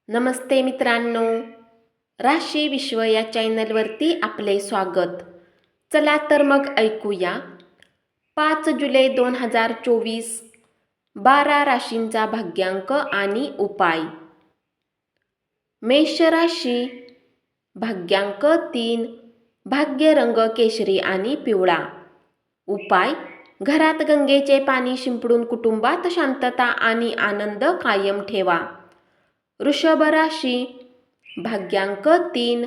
नमस्ते मित्रांनो, राशी विश्व या चॅनलवरती आपले स्वागत. चला तर मग ऐकूया 5 जुलै 2024 12 राशींचा भाग्यांक आणि उपाय. मेष राशी, भाग्यांक 3, भाग्य रंग केशरी आणि पिवळा. उपाय: घरात गंगेचे पाणी शिंपडून कुटुंबात शांतता आणि आनंद कायम ठेवा. वृषभ राशी, भाग्यांक 3,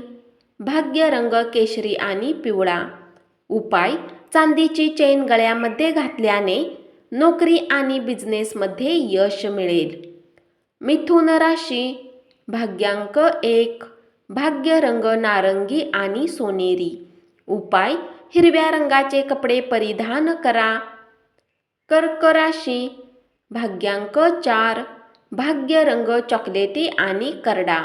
भाग्य रंग केशरी आणि पिवळा. उपाय: चांदीची चेन गळ्यामध्ये घातल्याने नोकरी आणि बिझनेसमध्ये यश मिळेल. मिथुन राशी, भाग्यांक 1, भाग्य रंग नारंगी आणि सोनेरी. उपाय: हिरव्या रंगाचे कपडे परिधान करा. कर्क राशी, भाग्यांक 4, भाग्य रंग चॉकलेटी आणि करडा.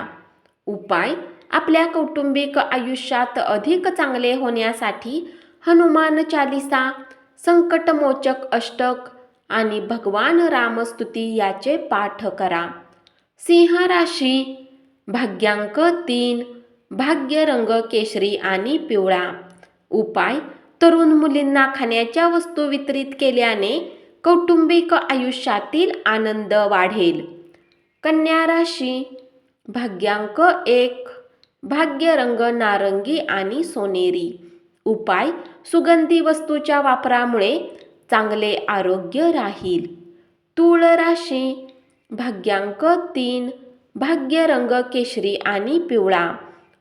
उपाय: आपल्या कौटुंबिक आयुष्यात अधिक चांगले होण्यासाठी हनुमान चालीसा, संकटमोचक अष्टक आणि भगवान रामस्तुती याचे पाठ करा. सिंह राशी, भाग्यांक 3, भाग्य रंग केशरी आणि पिवळा. उपाय: तरुण मुलींना खाण्याच्या वस्तू वितरित केल्याने कौटुंबिक आयुष्यातील आनंद वाढेल. कन्या राशी, भाग्यांक 1, भाग्य रंग नारंगी आणि सोनेरी. उपाय: सुगंधी वस्तूच्या वापरामुळे चांगले आरोग्य राहील. तूळ राशी, भाग्यांक 3, भाग्य रंग केशरी आणि पिवळा.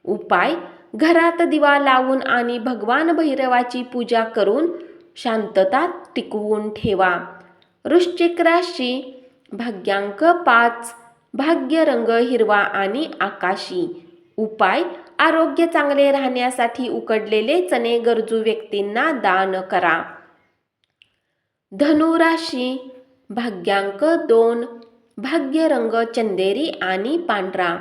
उपाय: घरात दिवा लावून आणि भगवान भैरवाची पूजा करून शांतता टिकवून ठेवा. वृश्चिक राशी, भाग्यांक 5, भाग्य रंग हिरवा आणि आकाशी. उपाय: आरोग्य चांगले राहण्यासाठी उकडलेले चणे गरजू व्यक्तींना दान करा. धनु राशी, भाग्यांक 2, भाग्य रंग चंदेरी आणि पांढरा.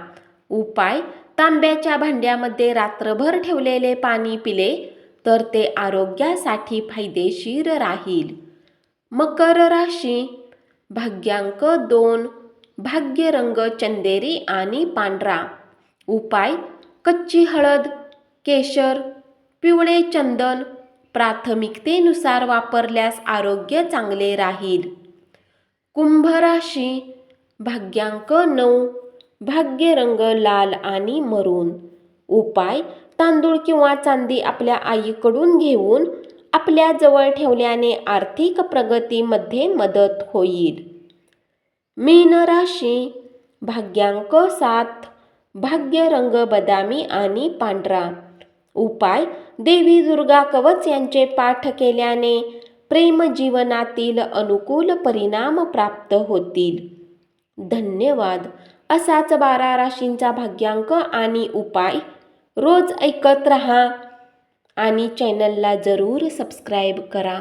उपाय: तांब्याच्या भांड्यामध्ये रात्रभर ठेवलेले पाणी पिले तर ते आरोग्यासाठी फायदेशीर राहील. मकर राशी, भाग्यांक 2, भाग्य रंग चंदेरी आणि पांढरा. उपाय: कच्ची हळद, केशर, पिवळे चंदन प्राथमिकतेनुसार वापरल्यास आरोग्य चांगले राहील. कुंभ राशी, भाग्यांक 9, भाग्य रंग लाल आणि मरून. उपाय: तांदूळ किंवा चांदी आपल्या आईकडून घेऊन आपल्या जवळ ठेवल्याने आर्थिक प्रगतीमध्ये मदत होईल. मीन राशी, भाग्यांक 7, भाग्य रंग बदामी आणि पांढरा. उपाय: देवी दुर्गा कवच यांचे पाठ केल्याने प्रेम जीवनातील अनुकूल परिणाम प्राप्त होतील. धन्यवाद. असाच 12 राशींचा भाग्यांक आणि उपाय रोज ऐकत रहा आणि चॅनलला जरूर सबस्क्राईब करा.